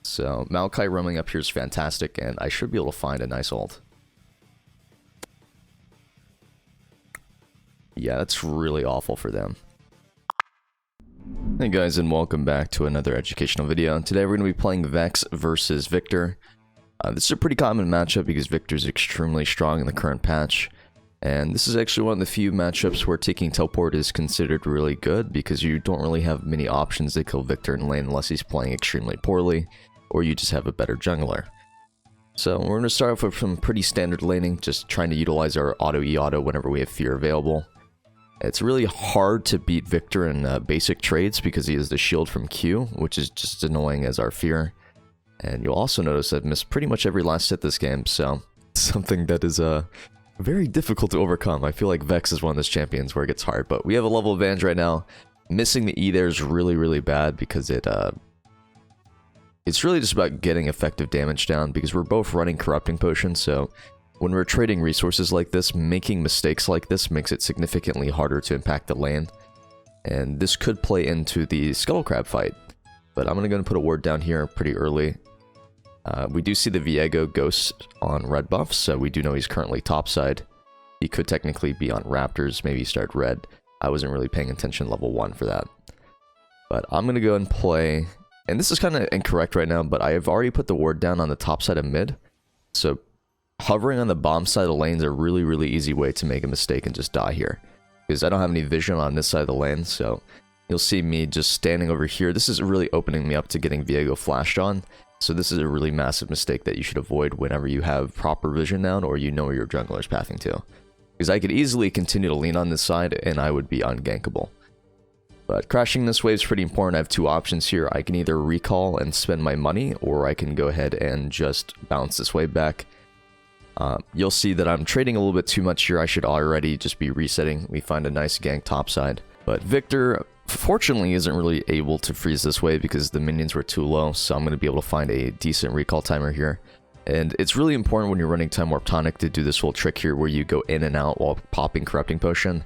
So Maokai roaming up here is fantastic, and I should be able to find a nice ult. Yeah, that's really awful for them. Hey guys, and welcome back to another educational video. Today we're going to be playing Vex versus Viktor. This is a pretty common matchup because Viktor is extremely strong in the current patch. And this is actually one of the few matchups where taking teleport is considered really good because you don't really have many options to kill Viktor in lane unless he's playing extremely poorly, or you just have a better jungler. So we're going to start off with some pretty standard laning, just trying to utilize our auto whenever we have fear available. It's really hard to beat Viktor in basic trades because he has the shield from Q, which is just annoying as our fear. And you'll also notice I've missed pretty much every last hit this game, so something that is very difficult to overcome. I feel like Vex is one of those champions where it gets hard, but we have a level advantage right now. Missing the E there is really bad because it's really just about getting effective damage down because we're both running Corrupting Potion, so when we're trading resources like this, making mistakes like this makes it significantly harder to impact the lane. And this could play into the Scuttle Crab fight. But I'm going to go and put a ward down here pretty early. We do see the Viego ghost on red buff, so we do know he's currently topside. He could technically be on Raptors, maybe start red. I wasn't really paying attention level 1 for that. But I'm going to go and play... And this is kind of incorrect right now, but I have already put the ward down on the top side of mid. So hovering on the bomb side of the lane is a really easy way to make a mistake and just die here. Because I don't have any vision on this side of the lane, so you'll see me just standing over here. This is really opening me up to getting Viego flashed on. So this is a really massive mistake that you should avoid whenever you have proper vision down or you know where your jungler is pathing to. Because I could easily continue to lean on this side and I would be ungankable. But crashing this wave is pretty important. I have two options here. I can either recall and spend my money, or I can go ahead and just bounce this wave back. You'll see that I'm trading a little bit too much here. I should already just be resetting. We find a nice gank topside. But Viktor, fortunately, isn't really able to freeze this wave because the minions were too low. So I'm going to be able to find a decent recall timer here. And it's really important when you're running Time Warp Tonic to do this whole trick here where you go in and out while popping Corrupting Potion.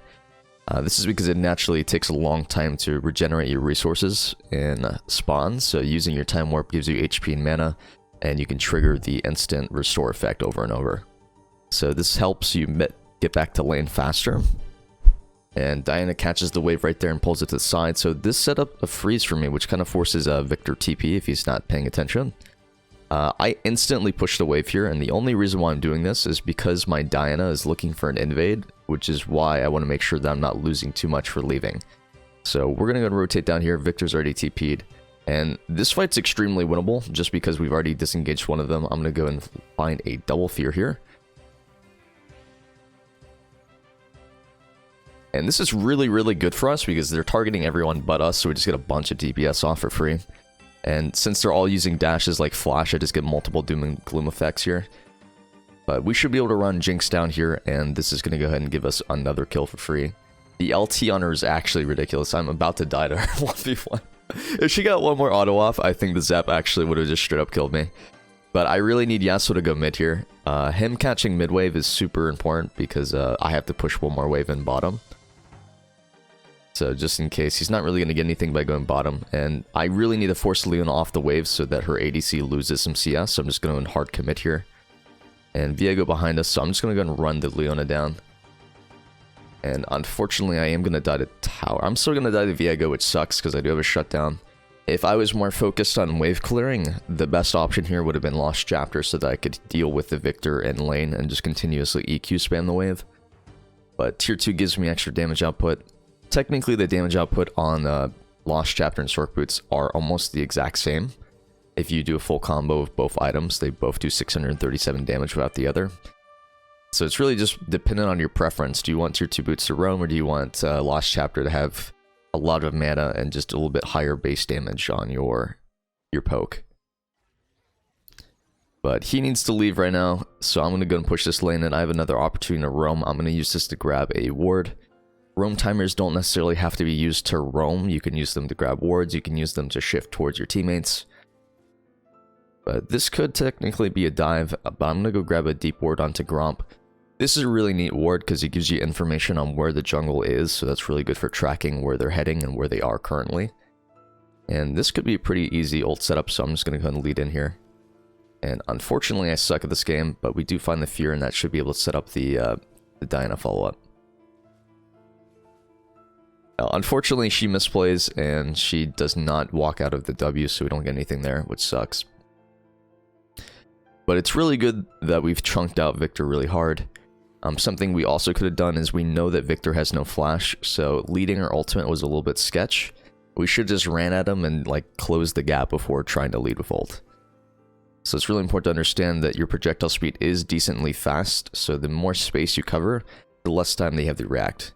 This is because it naturally takes a long time to regenerate your resources in spawns. So using your Time Warp gives you HP and mana, and you can trigger the instant restore effect over and over. So this helps you get back to lane faster. And Diana catches the wave right there and pulls it to the side. So this set up a freeze for me, which kind of forces Viktor TP if he's not paying attention. I instantly push the wave here, and the only reason why I'm doing this is because my Diana is looking for an invade, which is why I want to make sure that I'm not losing too much for leaving. So we're going to go and rotate down here. Viktor's already TP'd. And this fight's extremely winnable, just because we've already disengaged one of them. I'm going to go and find a double fear here. And this is really good for us, because they're targeting everyone but us, so we just get a bunch of DPS off for free. And since they're all using dashes like Flash, I just get multiple Doom and Gloom effects here. But we should be able to run Jinx down here, and this is going to go ahead and give us another kill for free. The LT on her is actually ridiculous. I'm about to die to her 1v1. If she got one more auto off, I think the Zap actually would have just straight up killed me. But I really need Yassuo to go mid here. Him catching mid wave is super important because I have to push one more wave in bottom. So just in case, he's not really going to get anything by going bottom. And I really need to force Leona off the wave so that her ADC loses some CS. So I'm just going to hard commit here. And Viego behind us, so I'm just going to go and run the Leona down. And unfortunately, I am going to die to tower. I'm still going to die to Viego, which sucks because I do have a shutdown. If I was more focused on wave clearing, the best option here would have been Lost Chapter so that I could deal with the Viktor in lane and just continuously EQ spam the wave. But tier 2 gives me extra damage output. Technically, the damage output on Lost Chapter and Sork Boots are almost the exact same. If you do a full combo of both items, they both do 637 damage without the other. So it's really just dependent on your preference. Do you want tier 2 boots to roam, or do you want Lost Chapter to have a lot of mana and just a little bit higher base damage on your poke? But he needs to leave right now, so I'm going to go and push this lane, and I have another opportunity to roam. I'm going to use this to grab a ward. Roam timers don't necessarily have to be used to roam. You can use them to grab wards. You can use them to shift towards your teammates. But this could technically be a dive, but I'm going to go grab a deep ward onto Gromp. This is a really neat ward because it gives you information on where the jungle is, so that's really good for tracking where they're heading and where they are currently. And this could be a pretty easy ult setup, so I'm just going to go ahead and lead in here. And unfortunately, I suck at this game, but we do find the fear, and that should be able to set up the Diana follow-up. Unfortunately, she misplays, and she does not walk out of the W, so we don't get anything there, which sucks. But it's really good that we've chunked out Viktor really hard. Something we also could have done is we know that Viktor has no flash, so leading her ultimate was a little bit sketch. We should just ran at him and like close the gap before trying to lead with ult. So it's really important to understand that your projectile speed is decently fast, so the more space you cover, the less time they have to react.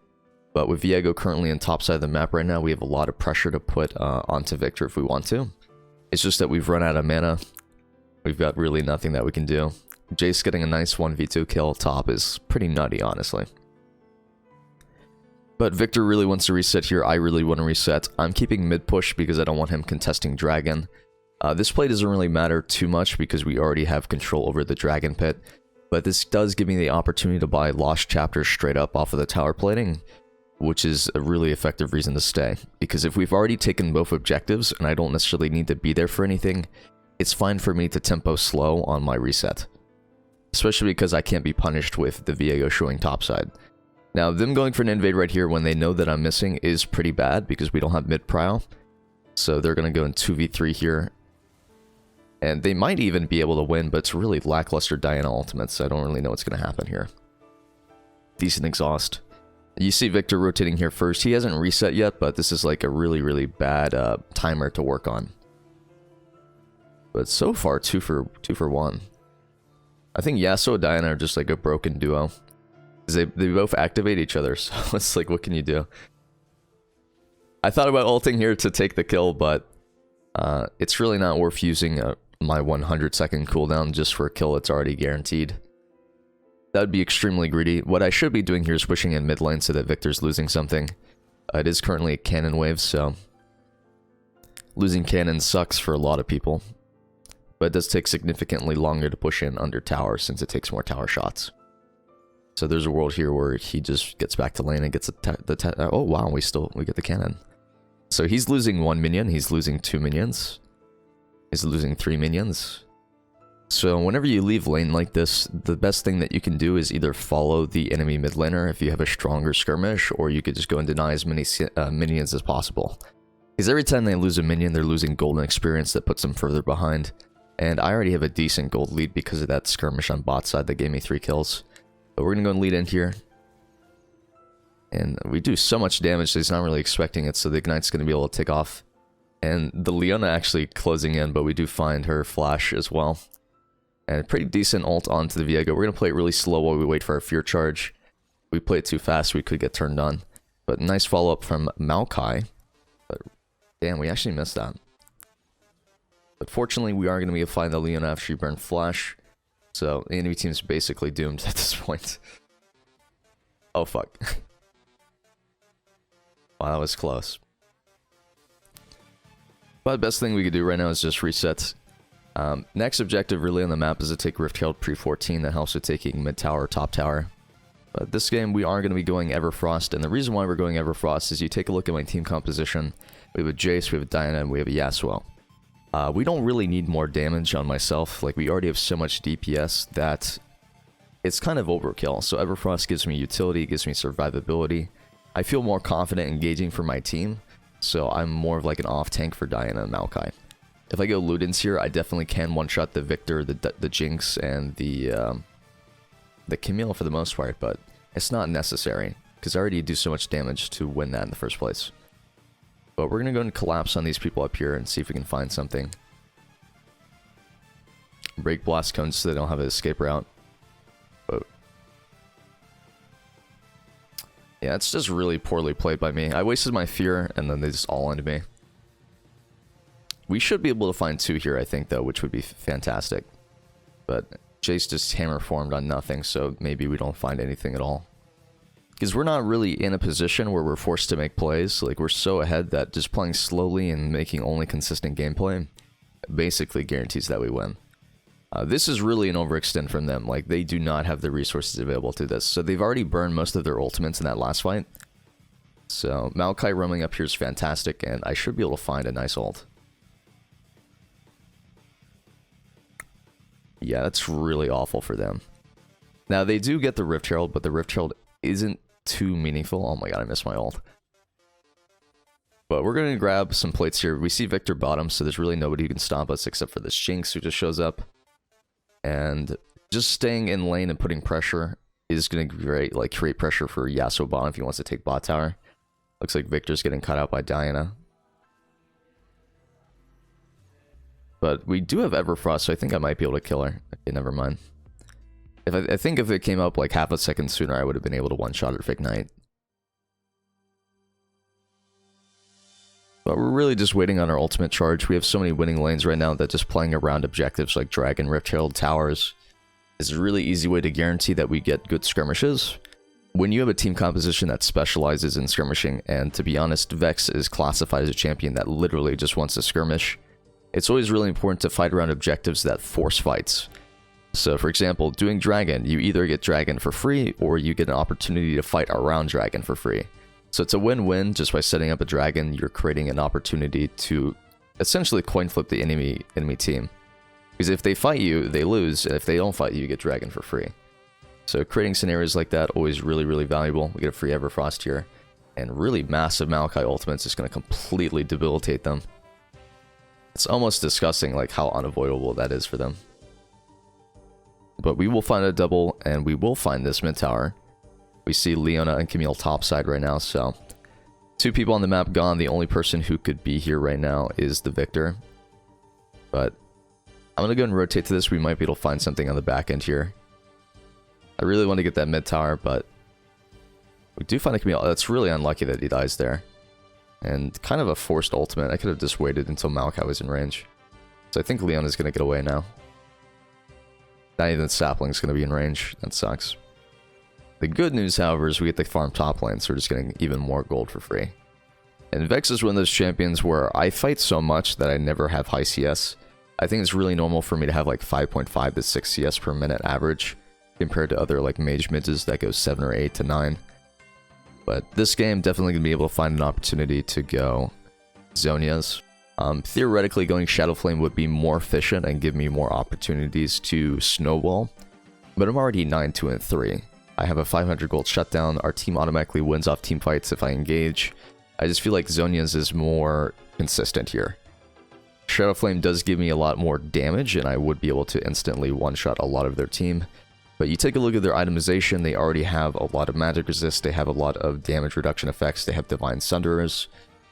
But with Viego currently on top side of the map right now, we have a lot of pressure to put onto Viktor if we want to. It's just that we've run out of mana. We've got really nothing that we can do. Jace getting a nice 1v2 kill top is pretty nutty, honestly. But Viktor really wants to reset here. I really want to reset. I'm keeping mid push because I don't want him contesting dragon. This play doesn't really matter too much because we already have control over the dragon pit. But this does give me the opportunity to buy Lost Chapters straight up off of the tower plating, which is a really effective reason to stay. Because if we've already taken both objectives and I don't necessarily need to be there for anything, it's fine for me to tempo slow on my reset. Especially because I can't be punished with the Viego showing topside. Now, them going for an invade right here when they know that I'm missing is pretty bad because we don't have mid-prio. So they're going to go in 2v3 here. And they might even be able to win, but it's really lackluster Diana ultimates, so I don't really know what's going to happen here. Decent exhaust. You see Viktor rotating here first. He hasn't reset yet, but this is like a really, really bad timer to work on. But so far, 2 for 1. I think Yassuo and Diana are just like a broken duo. They both activate each other, so it's like, what can you do? I thought about ulting here to take the kill, but it's really not worth using my 100-second cooldown just for a kill that's already guaranteed. That would be extremely greedy. What I should be doing here is pushing in mid lane so that Viktor's losing something. It is currently a cannon wave, so losing cannon sucks for a lot of people. But it does take significantly longer to push in under tower since it takes more tower shots. So there's a world here where he just gets back to lane and gets oh wow, we get the cannon. So he's losing 1 minion, he's losing 2 minions. He's losing 3 minions. So whenever you leave lane like this, the best thing that you can do is either follow the enemy mid laner if you have a stronger skirmish, or you could just go and deny as many minions as possible. Because every time they lose a minion, they're losing golden experience that puts them further behind. And I already have a decent gold lead because of that skirmish on bot side that gave me 3 kills. But we're going to go and lead in here. And we do so much damage that he's not really expecting it, so the Ignite's going to be able to take off. And the Leona actually closing in, but we do find her flash as well. And a pretty decent ult onto the Viego. We're going to play it really slow while we wait for our fear charge. If we play it too fast, we could get turned on. But nice follow-up from Maokai. But damn, we actually missed that. But fortunately, we are going to be able to find the Leona after she burned flash. So the enemy team's basically doomed at this point. Oh fuck. Wow, that was close. But the best thing we could do right now is just reset. Next objective really on the map is to take Rift Herald pre-14. That helps with taking mid tower, top tower. But this game we are going to be going Everfrost. And the reason why we're going Everfrost is you take a look at my team composition. We have a Jace, we have a Diana, and we have a Yassuo. We don't really need more damage on myself. Like, we already have so much DPS that it's kind of overkill. So Everfrost gives me utility, gives me survivability. I feel more confident engaging for my team, so I'm more of like an off-tank for Diana and Maokai. If I go Ludens here, I definitely can one-shot the Viktor, the Jinx, and the Camille for the most part, but it's not necessary, because I already do so much damage to win that in the first place. But we're going to go and collapse on these people up here and see if we can find something. Break blast cones so they don't have an escape route. But yeah, it's just really poorly played by me. I wasted my fear and then they just all into me. We should be able to find 2 here, I think, though, which would be fantastic. But Jace just hammer formed on nothing, so maybe we don't find anything at all. Because we're not really in a position where we're forced to make plays. Like, we're so ahead that just playing slowly and making only consistent gameplay basically guarantees that we win. This is really an overextend from them. Like, they do not have the resources available to this. So they've already burned most of their ultimates in that last fight. So Maokai roaming up here is fantastic, and I should be able to find a nice ult. Yeah, that's really awful for them. Now, they do get the Rift Herald, but the Rift Herald isn't too meaningful. Oh my god, I missed my ult. But we're going to grab some plates here. We see Viktor bottom, so there's really nobody who can stop us except for this Jinx who just shows up. And just staying in lane and putting pressure is going to create pressure for Yassuo bottom if he wants to take bot tower. Looks like Viktor's getting cut out by Diana. But we do have Everfrost, so I think I might be able to kill her. Okay, never mind. I think if it came up like half a second sooner, I would have been able to one-shot her Fake Knight. But we're really just waiting on our ultimate charge. We have so many winning lanes right now that just playing around objectives like Dragon, Rift Herald, Towers is a really easy way to guarantee that we get good skirmishes. When you have a team composition that specializes in skirmishing, and to be honest, Vex is classified as a champion that literally just wants to skirmish, it's always really important to fight around objectives that force fights. So for example, doing Dragon, you either get Dragon for free, or you get an opportunity to fight around Dragon for free. So it's a win-win. Just by setting up a Dragon, you're creating an opportunity to essentially coin flip the enemy team. Because if they fight you, they lose, and if they don't fight you, you get Dragon for free. So creating scenarios like that, always really, really valuable. We get a free Everfrost here, and really massive Maokai ultimates is going to completely debilitate them. It's almost disgusting like how unavoidable that is for them. But we will find a double, and we will find this mid tower. We see Leona and Camille topside right now, so 2 people on the map gone. The only person who could be here right now is the Viktor. But I'm going to go and rotate to this. We might be able to find something on the back end here. I really want to get that mid tower, but we do find a Camille. That's really unlucky that he dies there. And kind of a forced ultimate. I could have just waited until Maokai was in range. So I think Leona's going to get away now. Not even the Sapling's going to be in range. That sucks. The good news, however, is we get the farm top lane, so we're just getting even more gold for free. And Vex is one of those champions where I fight so much that I never have high CS. I think it's really normal for me to have like 5.5 to 6 CS per minute average, compared to other like mage midges that go 7 or 8 to 9. But this game, definitely going to be able to find an opportunity to go Zhonya's. Theoretically, going Shadowflame would be more efficient and give me more opportunities to snowball. But I'm already 9-2 and 3. I have a 500 gold shutdown. Our team automatically wins off team fights if I engage. I just feel like Zhonya's is more consistent here. Shadowflame does give me a lot more damage, and I would be able to instantly one-shot a lot of their team. But you take a look at their itemization, they already have a lot of magic resist, they have a lot of damage reduction effects, they have divine sunderers.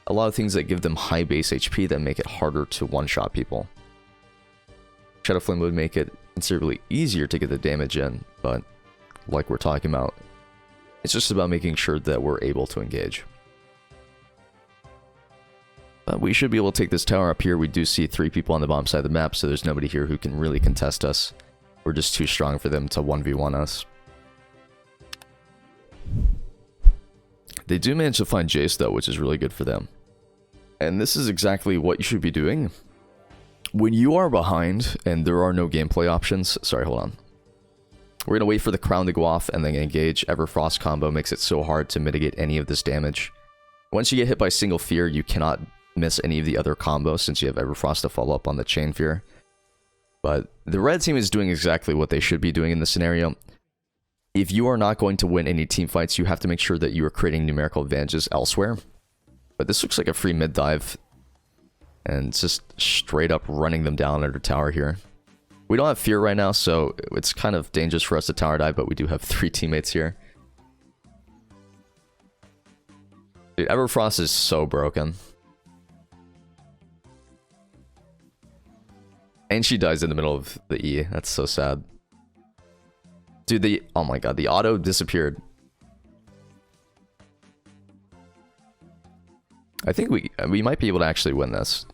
A lot of things that give them high base HP that make it harder to one-shot people. Shadowflame would make it considerably easier to get the damage in, but like we're talking about, it's just about making sure that we're able to engage. But we should be able to take this tower up here. We do see 3 people on the bottom side of the map, so there's nobody here who can really contest us. We're just too strong for them to 1v1 us. They do manage to find Jace though, which is really good for them. And this is exactly what you should be doing. When you are behind and there are no gameplay options... Sorry, hold on. We're going to wait for the crown to go off and then engage. Everfrost combo makes it so hard to mitigate any of this damage. Once you get hit by single fear, you cannot miss any of the other combos since you have Everfrost to follow up on the chain fear. But the red team is doing exactly what they should be doing in this scenario. If you are not going to win any team fights, you have to make sure that you are creating numerical advantages elsewhere. But this looks like a free mid dive. And it's just straight up running them down under tower here. We don't have fear right now, so it's kind of dangerous for us to tower dive, but we do have 3 teammates here. Dude, Everfrost is so broken. And she dies in the middle of the E. That's so sad. Dude, oh my god, the auto disappeared. I think we might be able to actually win this.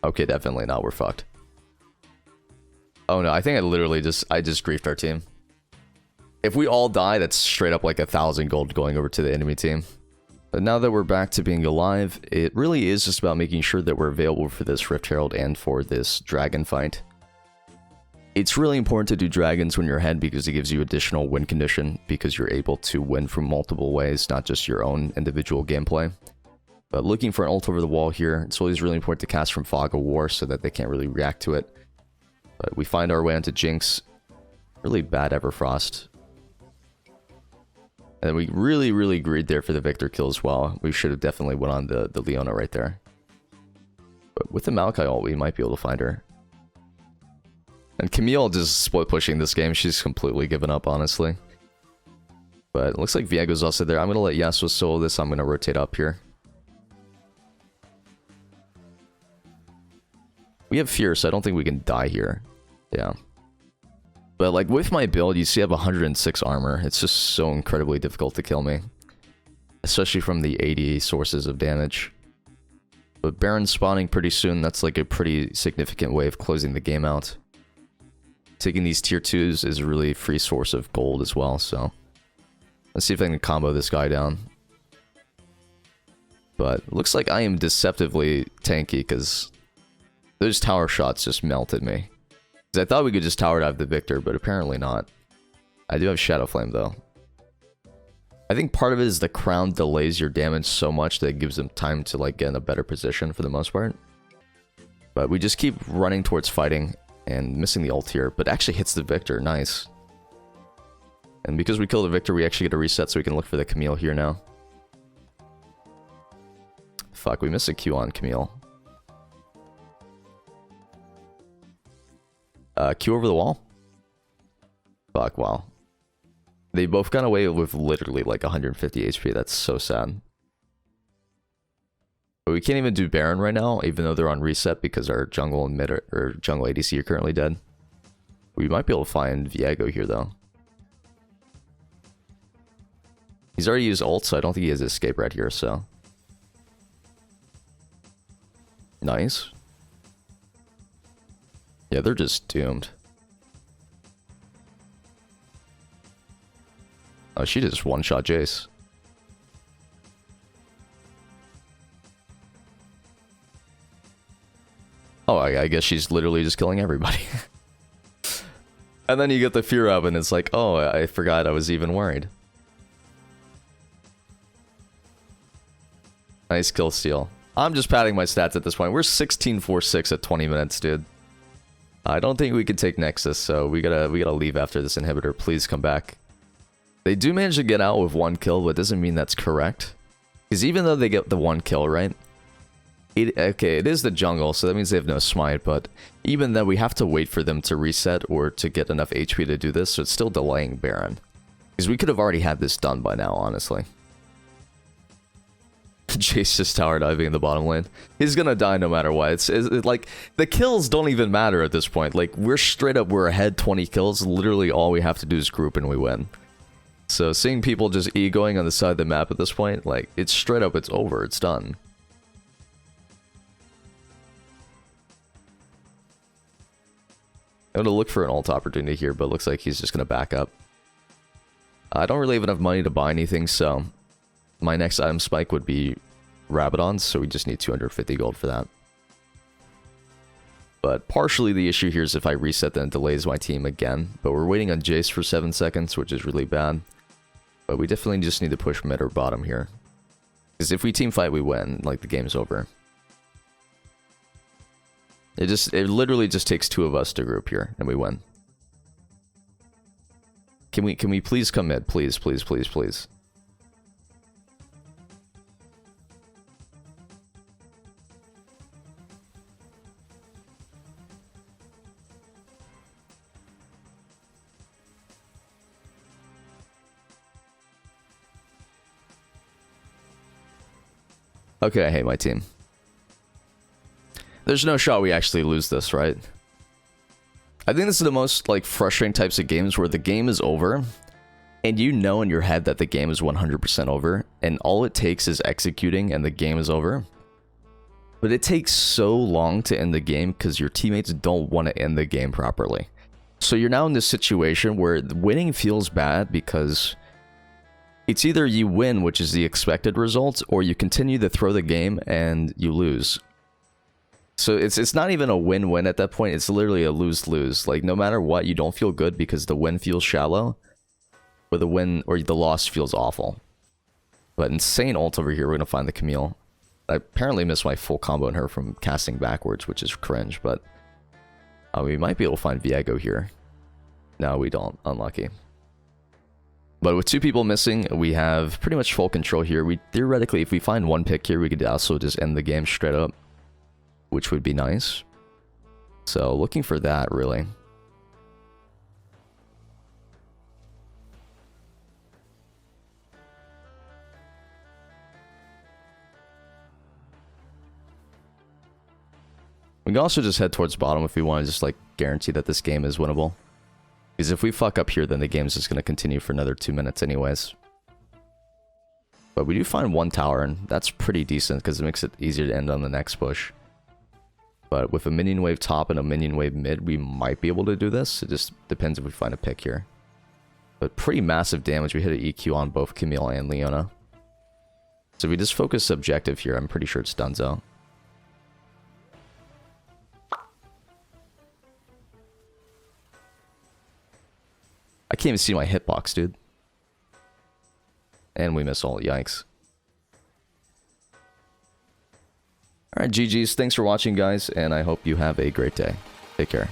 Okay, definitely not. We're fucked. Oh no, I think I just griefed our team. If we all die, that's straight up like 1,000 gold going over to the enemy team. But now that we're back to being alive, it really is just about making sure that we're available for this Rift Herald and for this dragon fight. It's really important to do dragons when you're ahead because it gives you additional win condition because you're able to win from multiple ways, not just your own individual gameplay. But looking for an ult over the wall here, it's always really important to cast from Fog of War so that they can't really react to it. But we find our way onto Jinx. Really bad Everfrost. And we really greed there for the Viktor kill as well. We should have definitely went on the Leona right there. But with the Maokai ult, we might be able to find her. And Camille just split pushing this game. She's completely given up, honestly. But it looks like Viego's also there. I'm going to let Yassuo solo this. I'm going to rotate up here. We have Fear, so I don't think we can die here. Yeah. But like with my build, you see I have 106 armor. It's just so incredibly difficult to kill me. Especially from the 80 sources of damage. But Baron spawning pretty soon, that's like a pretty significant way of closing the game out. Taking these tier 2s is a really free source of gold as well, so... Let's see if I can combo this guy down. But it looks like I am deceptively tanky, because... those tower shots just melted me. Because I thought we could just tower dive the Viktor, but apparently not. I do have shadowflame though. I think part of it is the crown delays your damage so much that it gives them time to like get in a better position for the most part. But we just keep running towards fighting and missing the ult here, but actually hits the Viktor. Nice. And because we kill the Viktor, we actually get a reset so we can look for the Camille here now. Fuck, we missed a Q on Camille. Q over the wall? Fuck, wow. They both got away with literally like 150 HP. That's so sad. But we can't even do Baron right now, even though they're on reset because our jungle and mid or jungle ADC are currently dead. We might be able to find Viego here though. He's already used ult, so I don't think he has escape right here, so. Nice. Yeah, they're just doomed. Oh, she just one-shot Jace. Oh, I guess she's literally just killing everybody. And then you get the fear up and it's like, oh, I forgot I was even worried. Nice kill steal. I'm just padding my stats at this point. We're 16-4-6 at 20 minutes, dude. I don't think we can take Nexus, so we gotta leave after this inhibitor. Please come back. They do manage to get out with one kill, but it doesn't mean that's correct. Because even though they get the one kill, right? Okay, it is the jungle, so that means they have no smite, but even then we have to wait for them to reset or to get enough HP to do this, so it's still delaying Baron. Because we could have already had this done by now, honestly. Jace just tower diving in the bottom lane. He's gonna die no matter what. It's like, the kills don't even matter at this point. Like, we're ahead 20 kills. Literally all we have to do is group and we win. So seeing people just egoing on the side of the map at this point, like, it's straight up, it's over, it's done. I'm gonna look for an ult opportunity here, but it looks like he's just gonna back up. I don't really have enough money to buy anything, so... my next item spike would be Rabadons, so we just need 250 gold for that. But partially the issue here is if I reset, then it delays my team again. But we're waiting on Jace for 7 seconds, which is really bad. But we definitely just need to push mid or bottom here. Because if we team fight, we win. Like, the game's over. It literally just takes 2 of us to group here, and we win. Can we please come mid? Please, please, please, please. Okay, I hate my team. There's no shot we actually lose this, right? I think this is the most, like, frustrating types of games where the game is over, and you know in your head that the game is 100% over, and all it takes is executing and the game is over. But it takes so long to end the game because your teammates don't want to end the game properly. So you're now in this situation where winning feels bad because... it's either you win, which is the expected result, or you continue to throw the game and you lose. So it's not even a win-win at that point. It's literally a lose-lose. Like, no matter what, you don't feel good because the win feels shallow, or the win or the loss feels awful. But insane ult over here. We're gonna find the Camille. I apparently missed my full combo on her from casting backwards, which is cringe. But we might be able to find Viego here. No, we don't. Unlucky. But with 2 people missing, we have pretty much full control here. We theoretically, if we find 1 pick here, we could also just end the game straight up, which would be nice. So looking for that, really. We can also just head towards bottom if we want to just like guarantee that this game is winnable. Because if we fuck up here, then the game's just going to continue for another 2 minutes anyways. But we do find 1 tower, and that's pretty decent because it makes it easier to end on the next push. But with a minion wave top and a minion wave mid, we might be able to do this. It just depends if we find a pick here. But pretty massive damage. We hit an EQ on both Camille and Leona. So if we just focus objective here, I'm pretty sure it's donezo. I can't even see my hitbox, dude. And we miss all. Yikes. Alright, GG's. Thanks for watching, guys, and I hope you have a great day. Take care.